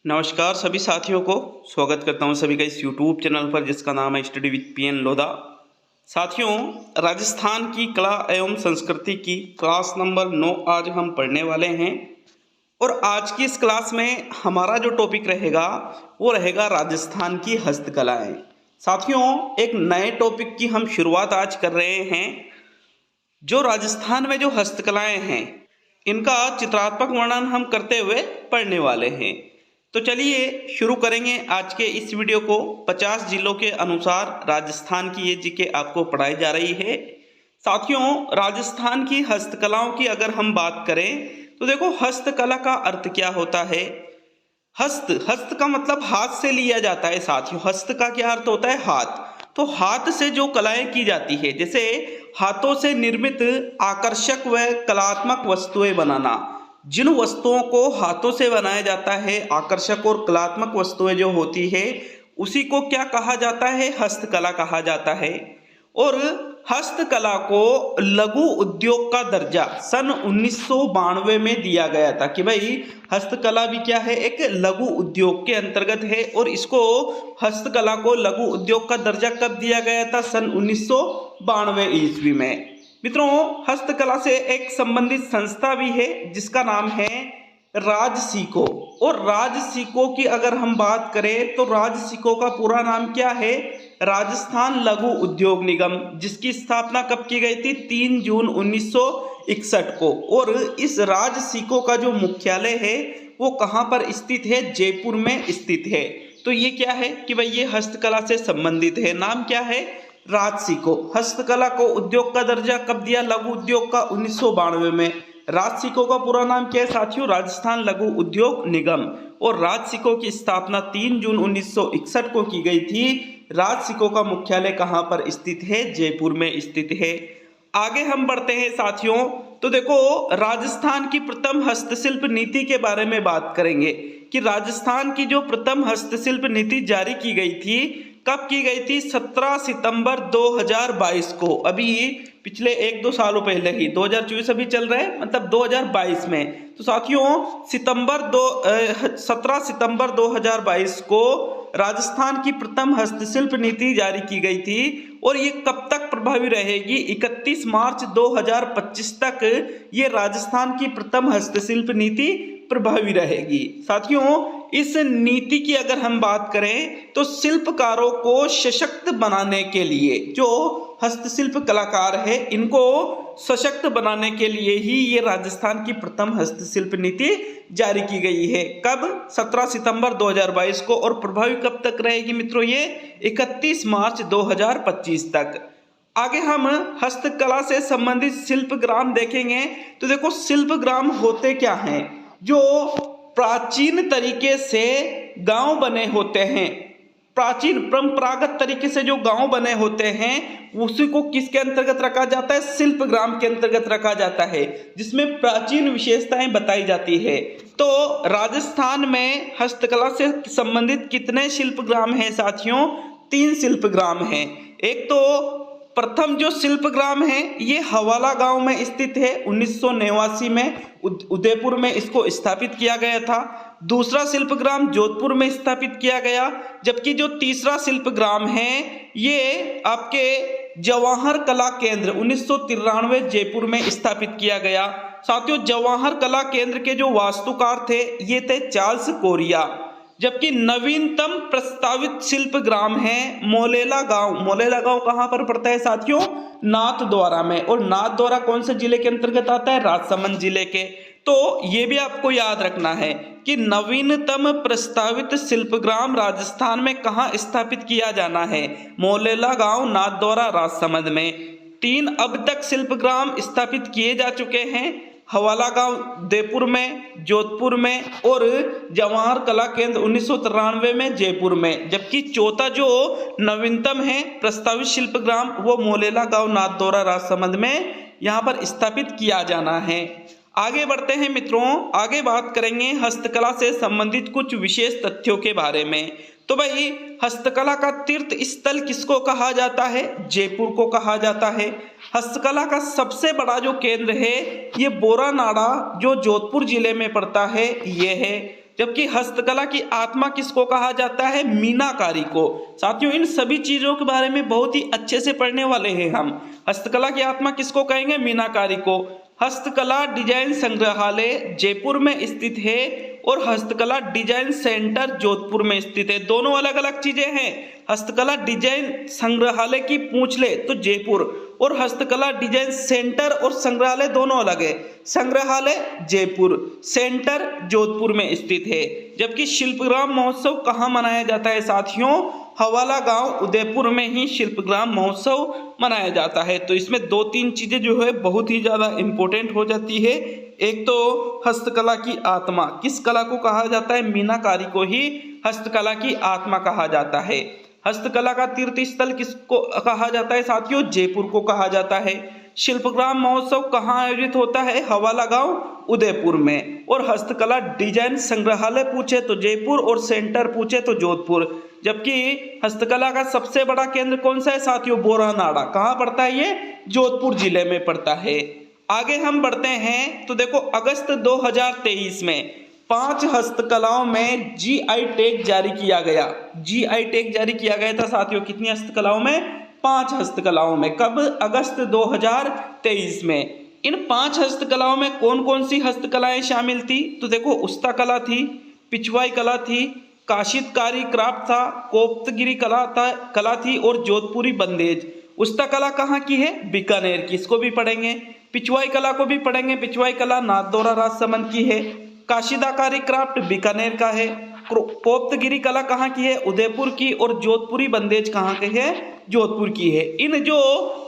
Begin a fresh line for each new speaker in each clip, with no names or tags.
नमस्कार सभी साथियों को स्वागत करता हूं सभी का इस YouTube चैनल पर जिसका नाम है स्टडी विद पीएन लोधा। साथियों, राजस्थान की कला एवं संस्कृति की क्लास नंबर 9 आज हम पढ़ने वाले हैं और आज की इस क्लास में हमारा जो टॉपिक रहेगा वो रहेगा राजस्थान की हस्तकलाएं। साथियों, एक नए टॉपिक की हम शुरुआत आज कर रहे हैं। जो राजस्थान में जो हस्तकलाएं हैं इनका चित्रात्मक वर्णन हम करते हुए पढ़ने वाले हैं। तो चलिए शुरू करेंगे आज के इस वीडियो को। 50 जिलों के अनुसार राजस्थान की ये जीके आपको पढ़ाई जा रही है। साथियों, राजस्थान की हस्तकलाओं की अगर हम बात करें तो देखो, हस्तकला का अर्थ क्या होता है। हस्त का मतलब हाथ से लिया जाता है। साथियों, हस्त का क्या अर्थ होता है? हाथ। तो हाथ से जो कलाएं की जाती है, जैसे हाथों से निर्मित आकर्षक व कलात्मक वस्तुएं बनाना। जिन वस्तुओं को हाथों से बनाया जाता है, आकर्षक और कलात्मक वस्तुएं जो होती है, उसी को क्या कहा जाता है? हस्तकला कहा जाता है। और हस्तकला को लघु उद्योग का दर्जा सन 1992 में दिया गया था कि भाई हस्तकला भी क्या है? एक लघु उद्योग के अंतर्गत है। और इसको हस्तकला को लघु उद्योग का दर्जा कब दिया गया था? सन 1992 ईस्वी में। मित्रों, हस्तकला से एक संबंधित संस्था भी है जिसका नाम है राजसिको। और राजसिको की अगर हम बात करें तो राजसिको का पूरा नाम क्या है? राजस्थान लघु उद्योग निगम, जिसकी स्थापना कब की गई थी? 3 जून 1961 को। और इस राजसिको का जो मुख्यालय है वो कहाँ पर स्थित है? जयपुर में स्थित है। तो ये क्या है कि भाई ये हस्तकला से संबंधित है। नाम क्या है? राजसिको। हस्तकला को उद्योग का दर्जा कब दिया? लघु उद्योग का 1992 में। राजसिको का पूरा नाम क्या है साथियों? राजस्थान लघु उद्योग निगम। और राजसिको की स्थापना 3 जून 1961 को की गई थी। राजसिको का मुख्यालय कहाँ पर स्थित है? जयपुर में स्थित है। आगे हम बढ़ते हैं साथियों। तो देखो, राजस्थान की प्रथम हस्तशिल्प नीति के बारे में बात करेंगे कि राजस्थान की जो प्रथम हस्तशिल्प नीति जारी की गई थी, कब की गई थी? 17 सितंबर 2022 को। अभी पिछले 1-2 सालों पहले ही, 2024 अभी चल रहा है, मतलब 2022 में। तो साथियों, 17 सितंबर 2022 को राजस्थान की प्रथम हस्तशिल्प नीति जारी की गई थी। और ये कब तक प्रभावी रहेगी? 31 मार्च 2025 तक ये राजस्थान की प्रथम हस्तशिल्प नीति प्रभावी रहेगी। साथियों, इस नीति की अगर हम बात करें तो शिल्पकारों को सशक्त बनाने के लिए, जो हस्तशिल्प कलाकार है इनको सशक्त बनाने के लिए ही ये राजस्थान की प्रथम हस्तशिल्प नीति जारी की गई है। कब? 17 सितंबर 2022 को। और प्रभावी कब तक रहेगी मित्रों? ये 31 मार्च 2025 तक। आगे हम हस्तकला से संबंधित शिल्पग्राम देखेंगे। तो देखो, शिल्पग्राम होते क्या हैं? जो प्राचीन तरीके से गांव बने होते हैं, प्राचीन परंपरागत तरीके से जो गांव बने होते हैं, उसी को किसके अंतर्गत रखा जाता है? शिल्पग्राम के अंतर्गत रखा जाता है, जिसमें प्राचीन विशेषताएं बताई जाती है। तो राजस्थान में हस्तकला से संबंधित कितने शिल्पग्राम हैं साथियों? 3 शिल्पग्राम हैं। एक तो प्रथम जो शिल्पग्राम है ये हवाला गांव में स्थित है। 1989 में उदयपुर में इसको स्थापित किया गया था। दूसरा शिल्पग्राम जोधपुर में स्थापित किया गया। जबकि जो तीसरा शिल्पग्राम है ये आपके जवाहर कला केंद्र 1993 जयपुर में स्थापित किया गया। साथियों, जवाहर कला केंद्र के जो वास्तुकार थे ये थे चार्ल्स कोरिया। जबकि नवीनतम प्रस्तावित शिल्पग्राम है मोलेला गांव। मोलेला गांव कहां पर पड़ता है साथियों? नाथद्वारा में। और नाथद्वारा कौन से जिले के अंतर्गत आता है? राजसमंद जिले के। तो ये भी आपको याद रखना है कि नवीनतम प्रस्तावित शिल्पग्राम राजस्थान में कहां स्थापित किया जाना है? मोलेला गांव, नाथद्वारा, राजसमंद में। 3 अब तक शिल्पग्राम स्थापित किए जा चुके हैं। हवाला गांव उदयपुर में, जोधपुर में, और जवाहर कला केंद्र 1993 में जयपुर में। जबकि चौथा जो नवीनतम है प्रस्तावित शिल्पग्राम वो मोलेला गांव, नाथद्वारा, राजसमंद में यहाँ पर स्थापित किया जाना है। आगे बढ़ते हैं मित्रों। आगे बात करेंगे हस्तकला से संबंधित कुछ विशेष तथ्यों के बारे में। तो भाई, हस्तकला का तीर्थ स्थल किसको कहा जाता है? जयपुर को कहा जाता है। हस्तकला का सबसे बड़ा जो केंद्र है ये बोरानाड़ा जो जोधपुर जिले में पड़ता है ये है। जबकि हस्तकला की आत्मा किसको कहा जाता है? मीनाकारी को। साथियों इन सभी चीजों के बारे में बहुत ही अच्छे से पढ़ने वाले हैं हम। हस्तकला की आत्मा किसको कहेंगे? मीनाकारी को। हस्तकला डिजाइन संग्रहालय जयपुर में स्थित है और हस्तकला डिजाइन सेंटर जोधपुर में स्थित है। दोनों अलग अलग चीजें हैं। हस्तकला डिजाइन संग्रहालय की पूछ ले तो जयपुर, और हस्तकला डिजाइन सेंटर और संग्रहालय दोनों अलग है। संग्रहालय जयपुर, सेंटर जोधपुर में स्थित है। जबकि शिल्पग्राम महोत्सव कहाँ मनाया जाता है साथियों? हवाला गांव उदयपुर में ही शिल्पग्राम महोत्सव मनाया जाता है। तो इसमें दो तीन चीजें जो है बहुत ही ज्यादा इंपॉर्टेंट हो जाती है। एक तो हस्तकला की आत्मा, किस कला को कहा जाता है? मीनाकारी को ही हस्तकला की आत्मा कहा जाता है। हस्तकला का तीर्थ स्थल किसको कहा जाता है साथियों? जयपुर को कहा जाता है। शिल्पग्राम महोत्सव कहाँ आयोजित होता है? हवाला गांव उदयपुर में। और हस्तकला डिजाइन संग्रहालय पूछे तो जयपुर और सेंटर पूछे तो जोधपुर। जबकि हस्तकला का सबसे बड़ा केंद्र कौन सा है साथियों? बोरानाड़ा। कहाँ पड़ता है ये? जोधपुर जिले में पड़ता है। आगे हम बढ़ते हैं तो देखो अगस्त 2023 में 5 हस्तकलाओं में जीआई टैग जारी किया गया। जीआई टैग जारी किया गया था साथियों, कितनी हस्तकलाओं में? 5 हस्तकलाओं में। कब? अगस्त 2023 में। इन 5 हस्तकलाओं में कौन कौन सी हस्तकलाएं शामिल थी? तो देखो उस्ता कला थी, पिछवाई कला थी, काशितकारी क्राफ्ट था, कोप्तगिरी कला थी और जोधपुरी बंदेज। उस्ता कला कहाँ की है? बीकानेर की। इसको भी पढ़ेंगे। पिछवाई कला को भी पढ़ेंगे। पिछवाई कला नाथद्वारा राजसमंद की है। काशिदाकारी क्राफ्ट बीकानेर का है। कोप्तगिरी कला कहाँ की है? उदयपुर की। और जोधपुरी बंदेज कहाँ की है? जोधपुर की है। इन जो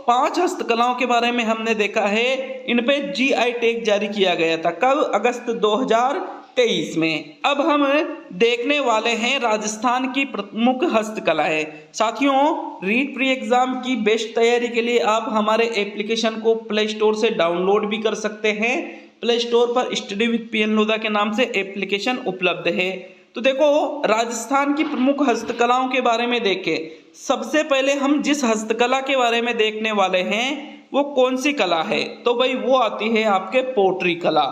5 हस्तकलाओं के बारे में हमने देखा है, इन पे जीआई टैग जारी किया गया था। कब? अगस्त 2023 में। अब हम देखने वाले हैं राजस्थान की प्रमुख हस्तकलाएं। साथियों रीट प्री एग्जाम की बेस्ट तैयारी के लिए आप हमारे एप्लीकेशन को प्ले स्टोर से डाउनलोड भी कर सकते हैं। प्ले स्टोर पर स्टडी विद पीएन लोधा के नाम से एप्लीकेशन उपलब्ध है। तो देखो राजस्थान की प्रमुख हस्तकलाओं के बारे में देखें। सबसे पहले हम जिस हस्तकला के बारे में देखने वाले हैं वो कौन सी कला है? तो भाई वो आती है आपके पोट्री कला।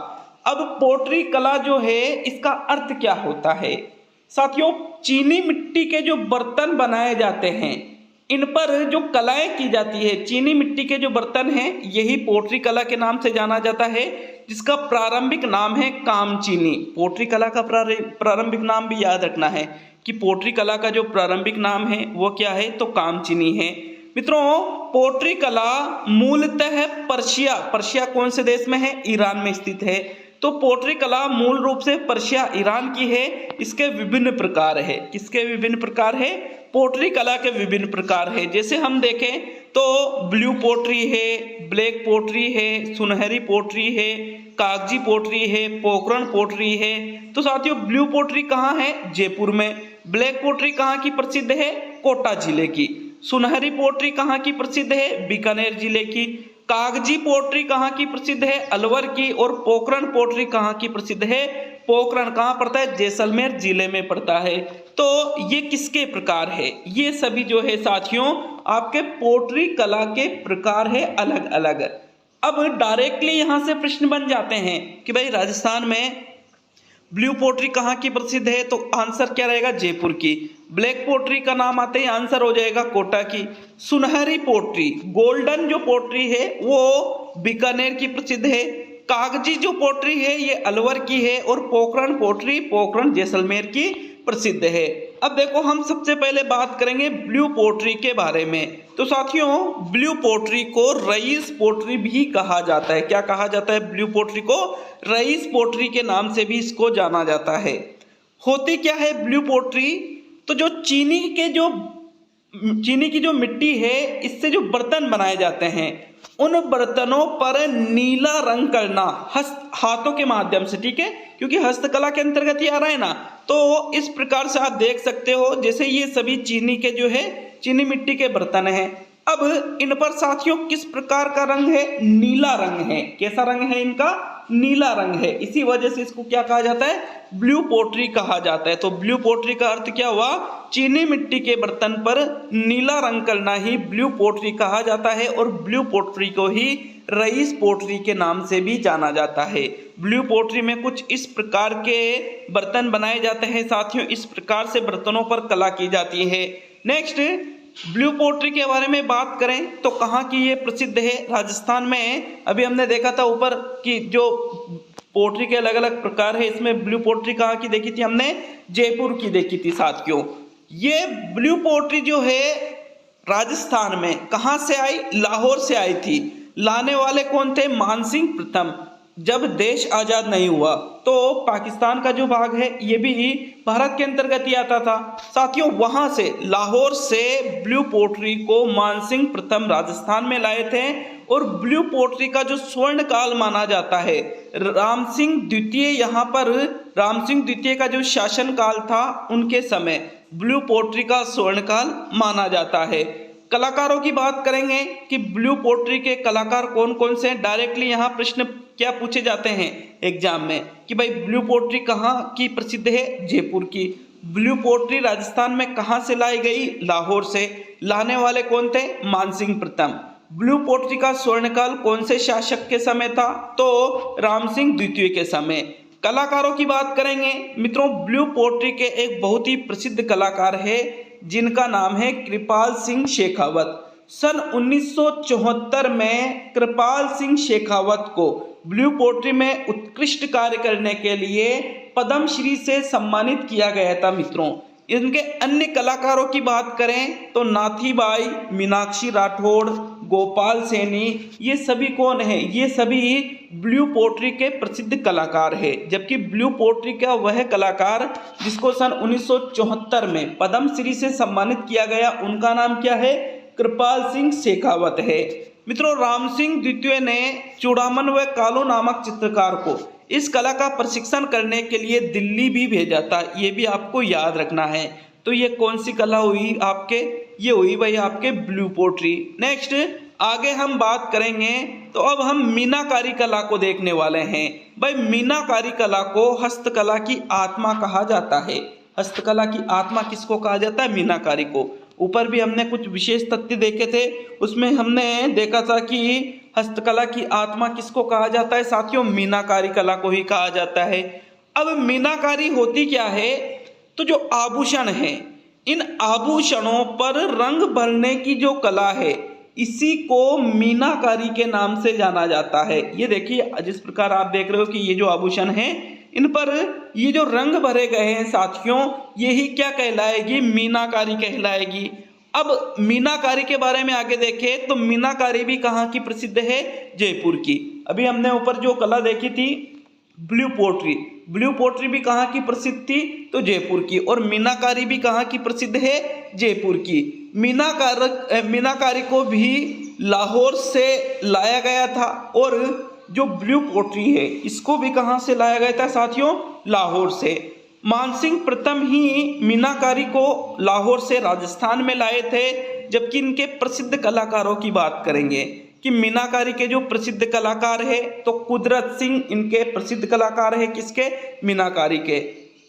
अब पोट्री कला जो है इसका अर्थ क्या होता है साथियों? चीनी मिट्टी के जो बर्तन बनाए जाते हैं इन पर जो कलाएं की जाती है, चीनी मिट्टी के जो बर्तन हैं यही पोट्री कला के नाम से जाना जाता है, जिसका प्रारंभिक नाम है कामचीनी। पोट्री कला का प्रारंभिक नाम भी याद रखना है कि पोट्री कला का जो प्रारंभिक नाम है वो क्या है? तो कामचीनी है। मित्रों पोट्री कला मूलतः पर्शिया कौन से देश में है? ईरान में स्थित है। तो पोट्री कला मूल रूप से पर्शिया ईरान की है। इसके विभिन्न प्रकार है। किसके विभिन्न प्रकार है? पोट्री कला के विभिन्न प्रकार है। जैसे हम देखें तो ब्लू पोट्री है, ब्लैक पोट्री है, सुनहरी पोट्री है, कागजी पोट्री है, पोखरण पोट्री है। तो साथियों ब्लू पोट्री कहाँ है? जयपुर में। ब्लैक पोट्री कहाँ की प्रसिद्ध है? कोटा जिले की। सुनहरी पोट्री कहाँ की प्रसिद्ध है? बीकानेर जिले की। कागजी पोट्री कहाँ की प्रसिद्ध है? अलवर की। और पोखरण पोट्री कहाँ की प्रसिद्ध है? पोखरण कहाँ पड़ता है? जैसलमेर जिले में पड़ता है। तो ये किसके प्रकार है? ये सभी जो है साथियों आपके पोट्री कला के प्रकार है अलग अलग। अब डायरेक्टली यहां से प्रश्न बन जाते हैं कि भाई राजस्थान में ब्लू पोट्री कहाँ की प्रसिद्ध है? तो आंसर क्या रहेगा? जयपुर की। ब्लैक पोट्री का नाम आते ही आंसर हो जाएगा कोटा की। सुनहरी पोट्री गोल्डन जो पोट्री है वो बीकानेर की प्रसिद्ध है। कागजी जो पोट्री है ये अलवर की है। और पोखरण पोट्री पोखरण जैसलमेर की प्रसिद्ध है। अब देखो हम सबसे पहले बात करेंगे ब्लू पोट्री के बारे में। तो साथियों ब्लू पोट्री को रईस पोट्री भी कहा जाता है। क्या कहा जाता है? ब्लू पोट्री को रईस पोट्री के नाम से भी इसको जाना जाता है। होती क्या है ब्लू पोट्री? तो जो चीनी की जो मिट्टी है इससे जो बर्तन बनाए जाते हैं उन बर्तनों पर नीला रंग करना हाथों के माध्यम से, ठीक है, क्योंकि हस्तकला के अंतर्गत ये आ रहा है ना। तो इस प्रकार से आप देख सकते हो जैसे ये सभी चीनी के जो है चीनी मिट्टी के बर्तन हैं। अब इन पर साथियों किस प्रकार का रंग है? नीला रंग है। कैसा रंग है इनका? नीला रंग है। इसी वजह से इसको क्या कहा जाता है? ब्लू पोट्री कहा जाता है। तो ब्लू पोट्री का अर्थ क्या हुआ? चीनी मिट्टी के बर्तन पर नीला रंग करना ही ब्लू पोट्री कहा जाता है और ब्लू पोट्री को ही रईस पोट्री के नाम से भी जाना जाता है। ब्लू पोट्री में कुछ इस प्रकार के बर्तन बनाए जाते हैं साथियों, इस प्रकार से बर्तनों पर कला की जाती है। नेक्स्ट, ब्लू पोट्री के बारे में बात करें तो कहाँ की ये प्रसिद्ध है? राजस्थान में। अभी हमने देखा था ऊपर की जो पोट्री के अलग अलग प्रकार है, इसमें ब्लू पोट्री कहाँ की देखी थी हमने? जयपुर की देखी थी साथियों। ये ब्लू पोट्री जो है राजस्थान में कहाँ से आई? लाहौर से आई थी। लाने वाले कौन थे? मानसिंह प्रथम। जब देश आजाद नहीं हुआ तो पाकिस्तान का जो भाग है ये भी भारत के अंतर्गत ही आता था साथियों। वहां से लाहौर से ब्लू पोट्री को मानसिंह प्रथम राजस्थान में लाए थे और ब्लू पोट्री का जो स्वर्ण काल माना जाता है, राम सिंह द्वितीय, यहाँ पर राम सिंह द्वितीय का जो शासन काल था उनके समय ब्लू पोट्री का स्वर्ण काल माना जाता है। कलाकारों की बात करेंगे कि ब्लू पोट्री के कलाकार कौन कौन से हैं। डायरेक्टली यहाँ प्रश्न क्या पूछे जाते हैं एग्जाम में कि भाई ब्लू पोट्री कहाँ की प्रसिद्ध है? जयपुर की। ब्लू पोट्री राजस्थान में कहाँ से लाई गई? लाहौर से। लाने वाले कौन थे? मानसिंह प्रथम। ब्लू पोट्री का स्वर्णकाल कौन से शासक के समय था? तो राम सिंह द्वितीय के समय। कलाकारों की बात करेंगे मित्रों, ब्लू पोट्री के एक बहुत ही प्रसिद्ध कलाकार है जिनका नाम है कृपाल सिंह शेखावत। सन 1974 में कृपाल सिंह शेखावत को ब्लू पोट्री में उत्कृष्ट कार्य करने के लिए पद्मश्री से सम्मानित किया गया था मित्रों। इनके अन्य कलाकारों की बात करें तो नाथीबाई, मीनाक्षी राठौड़, गोपाल सैनी, ये सभी कौन है? ये सभी ब्लू पोट्री के प्रसिद्ध कलाकार है। जबकि ब्लू पोट्री का वह कलाकार जिसको सन 1974 में पद्मश्री से सम्मानित किया गया, उनका नाम क्या है? कृपाल सिंह शेखावत है। मित्रों, राम सिंह द्वितीय ने चूड़ामन व कालो नामक चित्रकार को इस कला का प्रशिक्षण करने के लिए दिल्ली भी भेजा था। ये भी आपको याद रखना है। तो ये कौन सी कला हुई आपके? ये हुई भाई आपके ब्लू पोट्री। नेक्स्ट आगे हम बात करेंगे तो अब हम मीनाकारी कला को देखने वाले हैं। भाई मीनाकारी कला को हस्तकला की आत्मा कहा जाता है। हस्तकला की आत्मा किसको कहा जाता है? मीनाकारी को। ऊपर भी हमने कुछ विशेष तथ्य देखे थे, उसमें हमने देखा था कि हस्तकला की आत्मा किसको कहा जाता है साथियों? मीनाकारी कला को ही कहा जाता है। अब मीनाकारी होती क्या है? तो जो आभूषण है, इन आभूषणों पर रंग भरने की जो कला है, इसी को मीनाकारी के नाम से जाना जाता है। ये देखिए, जिस प्रकार आप देख रहे हो कि ये जो आभूषण है, इन पर ये जो रंग भरे गए हैं साथियों, यही क्या कहलाएगी? मीनाकारी कहलाएगी। अब मीनाकारी के बारे में आगे देखें तो मीनाकारी भी कहाँ की प्रसिद्ध है? जयपुर की। अभी हमने ऊपर जो कला देखी थी ब्लू पोट्री, ब्लू पोट्री भी कहाँ की प्रसिद्ध थी? तो जयपुर की। और मीनाकारी भी कहाँ की प्रसिद्ध है? जयपुर की। मीनाकारी को भी लाहौर से लाया गया था और जो ब्लू पोट्री है इसको भी कहाँ से लाया गया था साथियों? लाहौर से। मानसिंह प्रथम ही मीनाकारी को लाहौर से राजस्थान में लाए थे। जबकि इनके प्रसिद्ध कलाकारों की बात करेंगे कि मीनाकारी के जो प्रसिद्ध कलाकार है तो कुदरत सिंह इनके प्रसिद्ध कलाकार है। किसके? मीनाकारी के।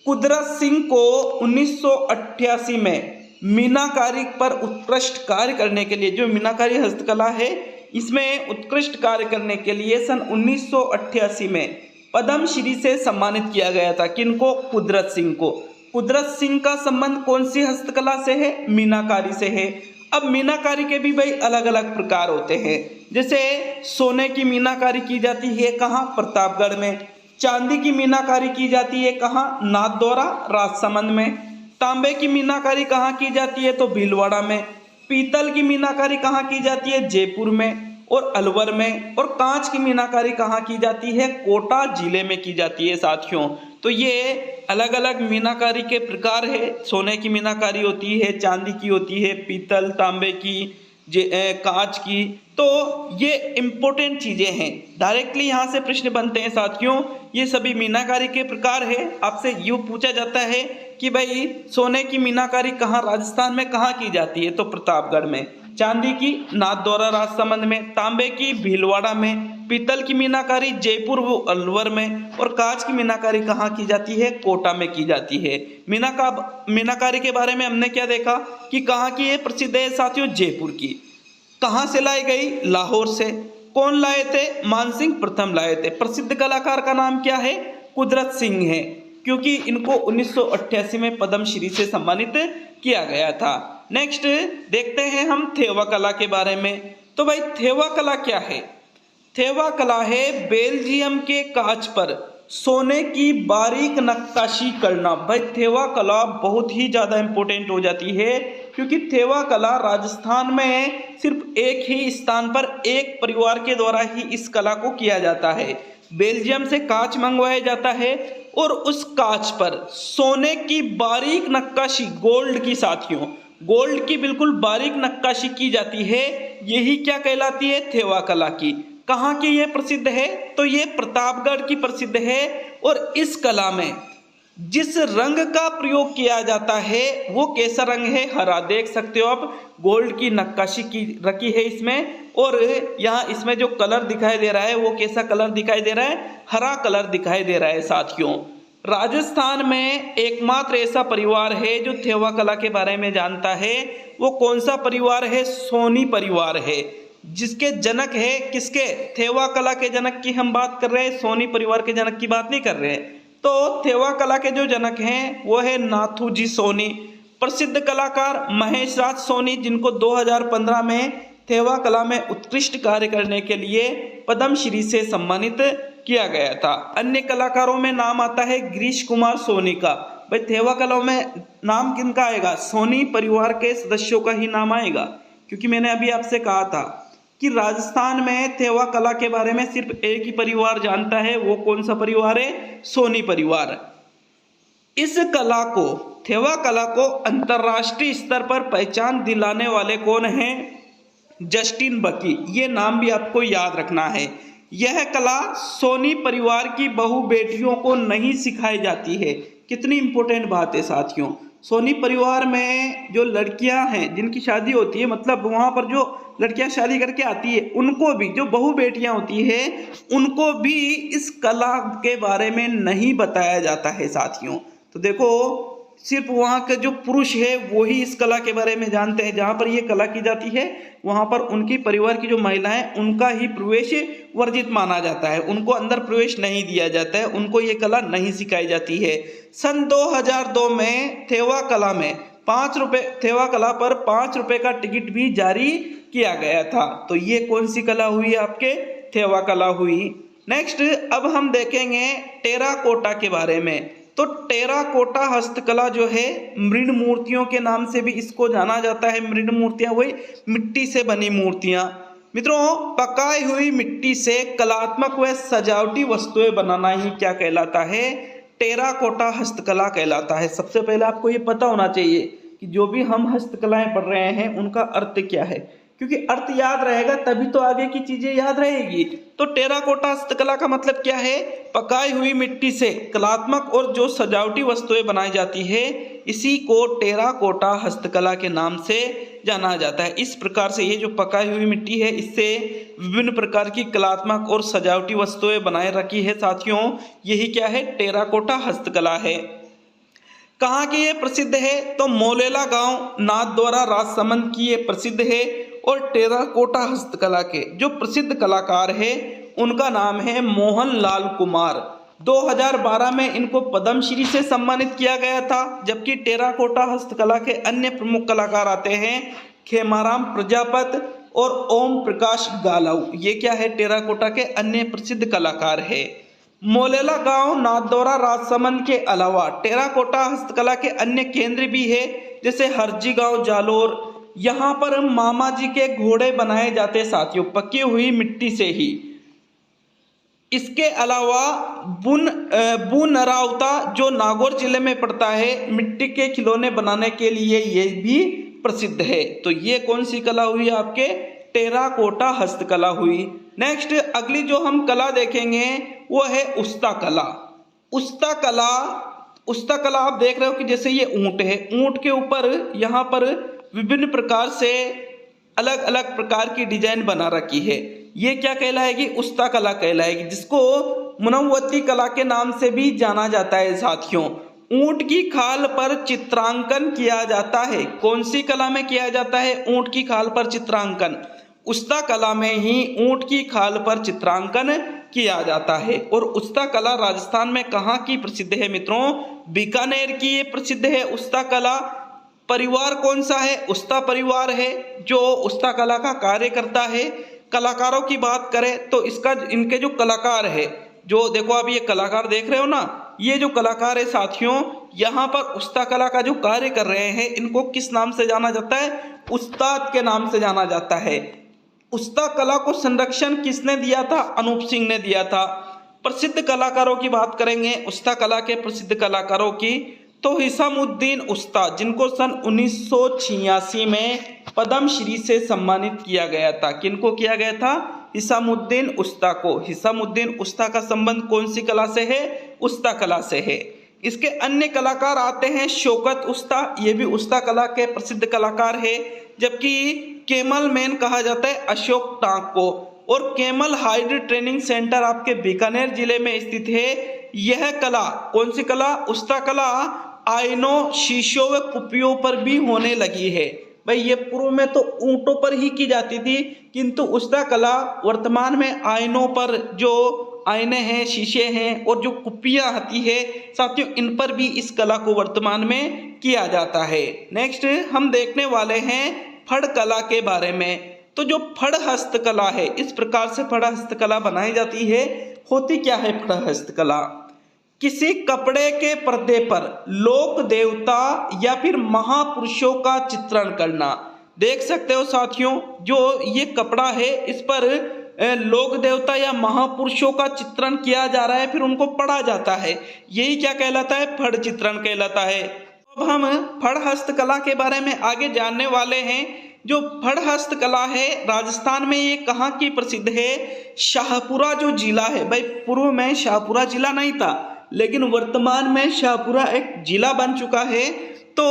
कुदरत सिंह को 1988 में मीनाकारी पर उत्कृष्ट कार्य करने के लिए, जो मीनाकारी हस्तकला है इसमें उत्कृष्ट कार्य करने के लिए सन 1988 में पद्मश्री से सम्मानित किया गया था। किनको? कुदरत सिंह को। कुदरत सिंह का संबंध कौन सी हस्तकला से है? मीनाकारी से है। अब मीनाकारी के भी भाई अलग अलग प्रकार होते हैं। जैसे सोने की मीनाकारी की जाती है कहाँ? प्रतापगढ़ में। चांदी की मीनाकारी की जाती है कहाँ? नाथद्वारा, राजसमंद में। तांबे की मीनाकारी कहाँ की जाती है? तो भीलवाड़ा में। पीतल की मीनाकारी कहाँ की जाती है? जयपुर में और अलवर में। और कांच की मीनाकारी कहाँ की जाती है? कोटा जिले में की जाती है साथियों। तो ये अलग अलग मीनाकारी के प्रकार है। सोने की मीनाकारी होती है, चांदी की होती है, पीतल, तांबे की, कांच की। तो ये इम्पोर्टेंट चीजें हैं, डायरेक्टली यहाँ से प्रश्न बनते हैं साथियों। ये सभी मीनाकारी के प्रकार है। आपसे यूँ पूछा जाता है कि भाई सोने की मीनाकारी कहाँ, राजस्थान में कहाँ की जाती है? तो प्रतापगढ़ में। चांदी की नाथद्वारा राजसमंद में, तांबे की भीलवाड़ा में, पीतल की मीनाकारी जयपुर व अलवर में, और कांच की मीनाकारी कहाँ की जाती है? कोटा में की जाती है। मीनाकारी के बारे में हमने क्या देखा कि कहाँ की ये प्रसिद्ध है साथियों? जयपुर की। कहाँ से लाई गई? लाहौर से। कौन लाए थे? मानसिंह प्रथम लाए थे। प्रसिद्ध कलाकार का नाम क्या है? कुदरत सिंह है, क्योंकि इनको 1988 में पद्मश्री से सम्मानित किया गया था। नेक्स्ट देखते हैं हम थेवा कला के बारे में। तो भाई थेवा कला क्या है? थेवा कला है बेल्जियम के कांच पर सोने की बारीक नक्काशी करना। भाई थेवा कला बहुत ही ज़्यादा इंपॉर्टेंट हो जाती है, क्योंकि थेवा कला राजस्थान में सिर्फ एक ही स्थान पर एक परिवार के द्वारा ही इस कला को किया जाता है। बेल्जियम से कांच मंगवाया जाता है और उस कांच पर सोने की बारीक नक्काशी, गोल्ड की साथियों, गोल्ड की बिल्कुल बारीक नक्काशी की जाती है। यही क्या कहलाती है? थेवा कला की। कहाँ की ये प्रसिद्ध है? तो ये प्रतापगढ़ की प्रसिद्ध है। और इस कला में जिस रंग का प्रयोग किया जाता है वो कैसा रंग है? हरा। देख सकते हो आप, गोल्ड की नक्काशी की रखी है इसमें, और यहाँ इसमें जो कलर दिखाई दे रहा है वो कैसा कलर दिखाई दे रहा है? हरा कलर दिखाई दे रहा है साथियों। राजस्थान में एकमात्र ऐसा परिवार है जो थेवा कला के बारे में जानता है। वो कौन सा परिवार है? सोनी परिवार है, जिसके जनक है किसके? थेवा कला के जनक की हम बात कर रहे हैं, सोनी परिवार के जनक की बात नहीं कर रहे हैं। तो थेवा कला के जो जनक हैं वो है नाथूजी सोनी। प्रसिद्ध कलाकार महेश राज सोनी, जिनको 2015 में थेवा कला में उत्कृष्ट कार्य करने के लिए पद्मश्री से सम्मानित किया गया था। अन्य कलाकारों में नाम आता है गिरीश कुमार सोनी का। भाई थेवा कला में नाम किनका आएगा? सोनी परिवार के सदस्यों का ही नाम आएगा, क्योंकि मैंने अभी आपसे कहा था कि राजस्थान में थेवा कला के बारे में सिर्फ एक ही परिवार जानता है। वो कौन सा परिवार है? सोनी परिवार। इस कला को, थेवा कला को अंतर्राष्ट्रीय स्तर पर पहचान दिलाने वाले कौन हैं? जस्टिन बकी। ये नाम भी आपको याद रखना है। यह कला सोनी परिवार की बहू बेटियों को नहीं सिखाई जाती है। कितनी इंपॉर्टेंट बात है साथियों। सोनी परिवार में जो लड़कियां हैं जिनकी शादी होती है, मतलब वहां पर जो लड़कियां शादी करके आती है, उनको भी, जो बहू बेटियां होती है, उनको भी इस कला के बारे में नहीं बताया जाता है साथियों। तो देखो, सिर्फ वहाँ के जो पुरुष है वो ही इस कला के बारे में जानते हैं। जहाँ पर ये कला की जाती है वहाँ पर उनकी परिवार की जो महिलाएं, उनका ही प्रवेश वर्जित माना जाता है। उनको अंदर प्रवेश नहीं दिया जाता है, उनको ये कला नहीं सिखाई जाती है। सन 2002 में थेवा कला में 5 रुपये, थेवा कला पर 5 रुपये का टिकट भी जारी किया गया था। तो ये कौन सी कला हुई? आपके थेवा कला हुई। नेक्स्ट अब हम देखेंगे टेराकोटा के बारे में। तो टेराकोटा हस्तकला जो है, मृण मूर्तियों के नाम से भी इसको जाना जाता है। मृण मूर्तियां वही मिट्टी से बनी मूर्तियां। मित्रों, पकाई हुई मिट्टी से कलात्मक व सजावटी वस्तुएं बनाना ही क्या कहलाता है? टेराकोटा हस्तकला कहलाता है। सबसे पहले आपको ये पता होना चाहिए कि जो भी हम हस्तकलाएं पढ़ रहे हैं उनका अर्थ क्या है, क्योंकि अर्थ याद रहेगा तभी तो आगे की चीजें याद रहेगी। तो टेराकोटा हस्तकला का मतलब क्या है? पकाई हुई मिट्टी से कलात्मक और जो सजावटी वस्तुएं बनाई जाती है, इसी को टेराकोटा हस्तकला के नाम से जाना जाता है। इस प्रकार से ये जो पकाई हुई मिट्टी है, इससे विभिन्न प्रकार की कलात्मक और सजावटी वस्तुएं बनाए रखी है साथियों। यही क्या है? टेराकोटा हस्तकला है। कहाँ की ये प्रसिद्ध है? तो मोलेला गांव नाथद्वारा राजसमंद की ये प्रसिद्ध है। और टेराकोटा हस्तकला के जो प्रसिद्ध कलाकार है उनका नाम है मोहन लाल कुमार। 2012 में इनको पद्मश्री से सम्मानित किया गया था। जबकि टेराकोटा हस्तकला के अन्य प्रमुख कलाकार आते हैं खेमाराम प्रजापत और ओम प्रकाश गालव। ये क्या है? टेराकोटा के अन्य प्रसिद्ध कलाकार है। मोलेला गांव नाथद्वारा राजसमंद के अलावा टेराकोटा हस्तकला के अन्य केंद्र भी है, जैसे हरजी गांव जालोर। यहाँ पर मामा जी के घोड़े बनाए जाते साथियों, पकी हुई मिट्टी से ही। इसके अलावा बुनरावता जो नागौर जिले में पड़ता है, मिट्टी के खिलौने बनाने के लिए ये भी प्रसिद्ध है। तो ये कौन सी कला हुई? आपके टेराकोटा हस्तकला हुई। नेक्स्ट अगली जो हम कला देखेंगे वो है उस्ता कला। उस्ता कला आप देख रहे हो कि जैसे ये ऊंट है, ऊंट के ऊपर यहाँ पर विभिन्न प्रकार से अलग अलग प्रकार की डिजाइन बना रखी है, ये क्या कहलाएगी? उस्ता कला कहलाएगी, जिसको मुनव्वती कला के नाम से भी जाना जाता है साथियों। ऊंट की खाल पर चित्रांकन किया जाता है। कौन सी कला में किया जाता है ऊंट की खाल पर चित्रांकन? उस्ता कला में ही ऊंट की खाल पर चित्रांकन किया जाता है। और उस्ता कला राजस्थान में कहाँ की प्रसिद्ध है मित्रों? बीकानेर की ये प्रसिद्ध है उस्ता कला। परिवार कौन सा है? उस्ता परिवार है जो उस्ता कला का कार्य करता है। कलाकारों की बात करें तो इनके जो कलाकार है, जो देखो आप ये कलाकार देख रहे हो ना, ये जो कलाकार है साथियों, यहाँ पर उस्ता कला का जो कार्य कर रहे हैं, इनको किस नाम से जाना जाता है? उस्ताद के नाम से जाना जाता है। उस्ता कला को संरक्षण किसने दिया था? अनूप सिंह ने दिया था। प्रसिद्ध कलाकारों की बात करेंगे उस्ता कला के प्रसिद्ध कलाकारों की, तो हिसामुद्दीन उस्ताद, जिनको सन 1986 में पद्मश्री से सम्मानित किया गया था। किनको किया गया था? हिसामुद्दीन उस्ता को। हिसामुद्दीन उस्ता का संबंध कौन सी कला से है? उस्ता कला से है। इसके अन्य कलाकार आते हैं शौकत उस्ता, ये भी उस्ता कला के प्रसिद्ध कलाकार है। जबकि केमल मैन कहा जाता है अशोक टांक को। और केमल हाइड ट्रेनिंग सेंटर आपके बीकानेर जिले में स्थित है। यह कला कौन सी कला? उस्ता कला आयनों, शीशों व कुपियों पर भी होने लगी है। भाई ये पूर्व में तो ऊंटों पर ही की जाती थी, किंतु उस्ता कला वर्तमान में आयनों पर, जो आईने हैं, शीशे हैं और जो कुपियां आती है साथियों, इन पर भी इस कला को वर्तमान में किया जाता है। नेक्स्ट हम देखने वाले हैं फड़ कला के बारे में। तो जो फड़ हस्तकला है, इस प्रकार से फड़ हस्तकला बनाई जाती है। होती क्या है फड़ हस्तकला? किसी कपड़े के पर्दे पर लोक देवता या फिर महापुरुषों का चित्रण करना। देख सकते हो साथियों, जो ये कपड़ा है इस पर लोक देवता या महापुरुषों का चित्रण किया जा रहा है, फिर उनको पढ़ा जाता है। यही क्या कहलाता है? फड़ चित्रण कहलाता है। अब हम फड़ हस्तकला के बारे में आगे जानने वाले हैं। जो फड़ हस्तकला है राजस्थान में, ये कहाँ की प्रसिद्ध है? शाहपुरा जो जिला है, भाई पूर्व में शाहपुरा जिला नहीं था, लेकिन वर्तमान में शाहपुरा एक जिला बन चुका है। तो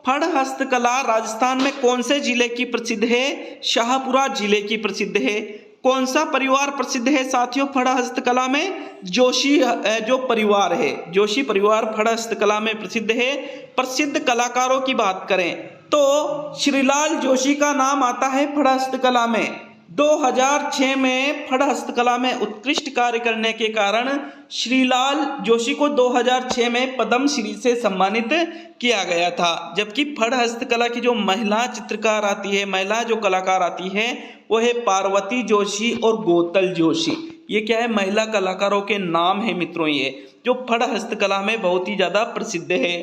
फड़ हस्तकला राजस्थान में कौन से जिले की प्रसिद्ध है? शाहपुरा जिले की प्रसिद्ध है। कौन सा परिवार प्रसिद्ध है साथियों फड़ हस्तकला में? जोशी जो परिवार है, जोशी परिवार फड़ हस्तकला में प्रसिद्ध है। प्रसिद्ध कलाकारों की बात करें तो श्रीलाल जोशी का नाम आता है फड़ हस्तकला में। 2006 में फड़ हस्तकला में उत्कृष्ट कार्य करने के कारण श्रीलाल जोशी को 2006 में पद्मश्री से सम्मानित किया गया था। जबकि फड़ हस्तकला की जो महिला चित्रकार आती है, महिला जो कलाकार आती है, वो है पार्वती जोशी और गोतल जोशी। ये क्या है? महिला कलाकारों के नाम है मित्रों, ये जो फड़ हस्तकला में बहुत ही ज्यादा प्रसिद्ध है।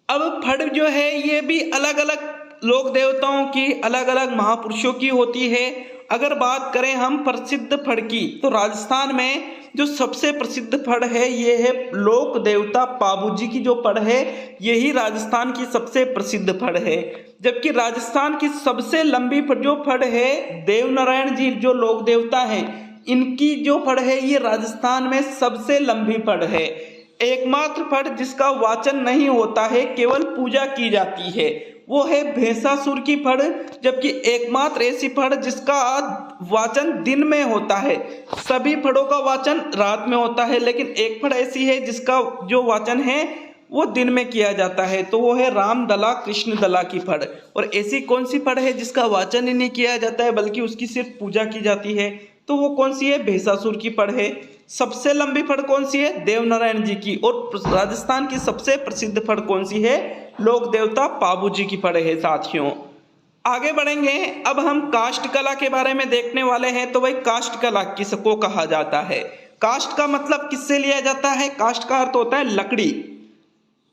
अब फड़ जो है ये भी अलग अलग लोक देवताओं की, अलग अलग महापुरुषों की होती है। अगर बात करें हम प्रसिद्ध फड़ की, तो राजस्थान में जो सबसे प्रसिद्ध फड़ है ये है लोक देवता पाबूजी की जो फड़ है, यही राजस्थान की सबसे प्रसिद्ध फड़ है। जबकि राजस्थान की सबसे लंबी जो फड़ है देवनारायण जी जो लोक देवता हैं, इनकी जो फड़ है ये राजस्थान में सबसे लंबी फड़ है। एकमात्र फड़ जिसका वाचन नहीं होता है, केवल पूजा की जाती है, वो है भैंसासुर की फड़। जबकि एकमात्र ऐसी फड़ जिसका वाचन दिन में होता है, सभी फड़ों का वाचन रात में होता है, लेकिन एक फड़ ऐसी है जिसका जो वाचन है वो दिन में किया जाता है, तो वो है रामदला कृष्णदला की फड़। और ऐसी कौन सी फड़ है जिसका वाचन ही नहीं किया जाता है बल्कि उसकी सिर्फ पूजा की जाती है? तो वो कौन सी है? भैंसासुर की फड़ है। सबसे लंबी फड़ कौन सी है? देवनारायण जी की। और राजस्थान की सबसे प्रसिद्ध फड़ कौन सी है? लोक देवता पाबूजी की फड़ है साथियों। आगे बढ़ेंगे, अब हम काष्ठ कला के बारे में देखने वाले हैं। तो भाई काष्ठ कला किसको कहा जाता है? काष्ठ का मतलब किससे लिया जाता है? काष्ठ का अर्थ होता है लकड़ी।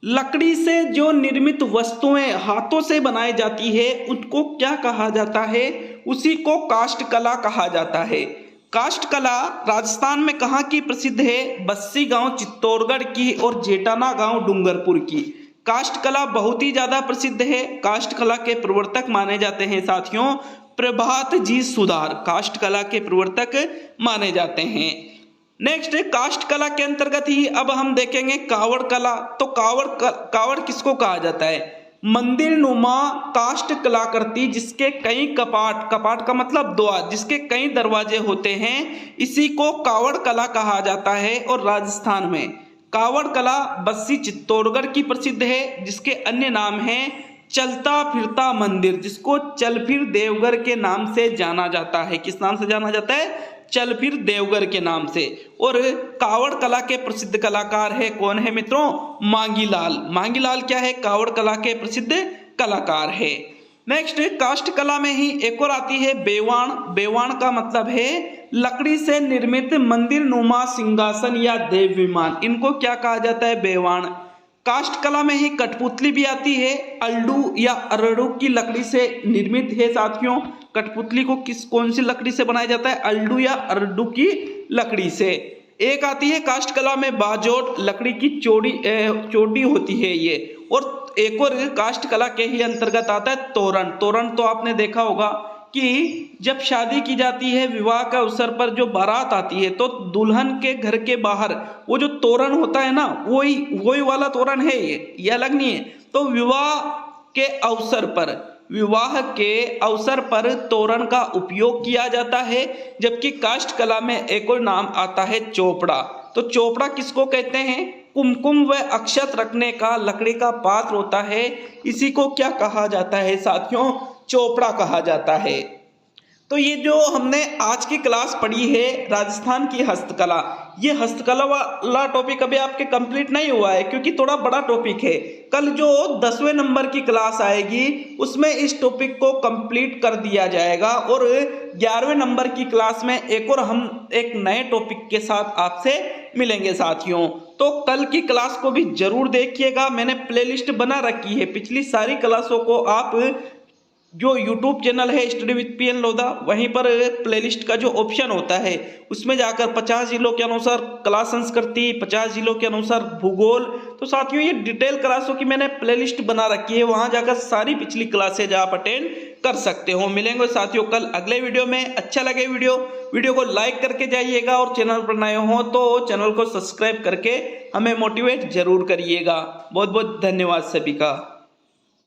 लकड़ी से जो निर्मित वस्तुएं हाथों से बनाई जाती है उनको क्या कहा जाता है? उसी को काष्ठ कला कहा जाता है। काष्ठ कला राजस्थान में कहाँ की प्रसिद्ध है? बस्सी गांव चित्तौड़गढ़ की और जेटाना गांव डूंगरपुर की। काष्ठ कला बहुत ही ज्यादा प्रसिद्ध है। काष्ठ कला के प्रवर्तक माने जाते हैं साथियों प्रभात जी सुधार, काष्ठ कला के प्रवर्तक माने जाते हैं। नेक्स्ट काष्ठ कला के अंतर्गत ही अब हम देखेंगे कावड़ कला। तो कावड़ किसको कहा जाता है? मंदिर नुमा काष्ठ कलाकृति जिसके कई कपाट, कपाट का मतलब द्वार, जिसके कई दरवाजे होते हैं, इसी को कावड़ कला कहा जाता है। और राजस्थान में कावड़ कला बस्सी चित्तौड़गढ़ की प्रसिद्ध है, जिसके अन्य नाम हैं चलता फिरता मंदिर, जिसको चल फिर देवघर के नाम से जाना जाता है। किस नाम से जाना जाता है? चल फिर देवघर के नाम से। और कावड़ कला के प्रसिद्ध कलाकार है कौन है मित्रों? मांगीलाल। मांगीलाल क्या है? कावड़ कला के प्रसिद्ध कलाकार है। नेक्स्ट काष्ठ कला में ही एक और आती है बेवाण। बेवाण का मतलब है लकड़ी से निर्मित मंदिर नुमा सिंहासन या देव विमान, इनको क्या कहा जाता है? बेवाण। काष्ठ कला में ही कठपुतली भी आती है, अल्डू या अरड़ू की लकड़ी से निर्मित है साथियों। कठपुतली को कौन सी लकड़ी से बनाया जाता है? अल्डू या अरडू की लकड़ी से। एक आती है काष्ठ कला में बाजोट, लकड़ी की चोटी होती है ये। और एक और काष्ठ कला के ही अंतर्गत आता है तोरण। तोरण तो आपने देखा होगा कि जब शादी की जाती है, विवाह का अवसर पर जो बारात आती है, तो दुल्हन के घर के बाहर वो जो तोरण होता है ना, वही वाला तोरण है ये अलग नहीं है। तो विवाह के अवसर पर तोरण का उपयोग किया जाता है। जबकि काष्ठ कला में एक और नाम आता है चोपड़ा। तो चोपड़ा किसको कहते हैं? कुमकुम व अक्षत रखने का लकड़ी का पात्र होता है, इसी को क्या कहा जाता है साथियों? चोपड़ा कहा जाता है। तो ये जो हमने आज की क्लास पढ़ी है राजस्थान की हस्तकला, ये हस्तकला वाला टॉपिक अभी आपके कंप्लीट नहीं हुआ है, क्योंकि थोड़ा बड़ा टॉपिक है। कल जो 10वें नंबर की क्लास आएगी उसमें इस टॉपिक को कंप्लीट कर दिया जाएगा। और 11वें नंबर की क्लास में हम एक नए टॉपिक के साथ आपसे मिलेंगे साथियों। तो कल की क्लास को भी जरूर देखिएगा, मैंने प्लेलिस्ट बना रखी है। पिछली सारी क्लासों को आप जो YouTube चैनल है स्टडी विद पीएन लोधा, वहीं पर प्लेलिस्ट का जो ऑप्शन होता है उसमें जाकर 50 जिलों के अनुसार कला संस्कृति, 50 जिलों के अनुसार भूगोल, तो साथियों ये डिटेल क्लासों की मैंने प्लेलिस्ट बना रखी है, वहां जाकर सारी पिछली क्लासेज आप अटेंड कर सकते हो। मिलेंगे साथियों कल अगले वीडियो में। अच्छा लगे वीडियो को लाइक करके जाइएगा, और चैनल पर नए हो तो चैनल को सब्सक्राइब करके हमें मोटिवेट जरूर करिएगा। बहुत बहुत धन्यवाद सभी का।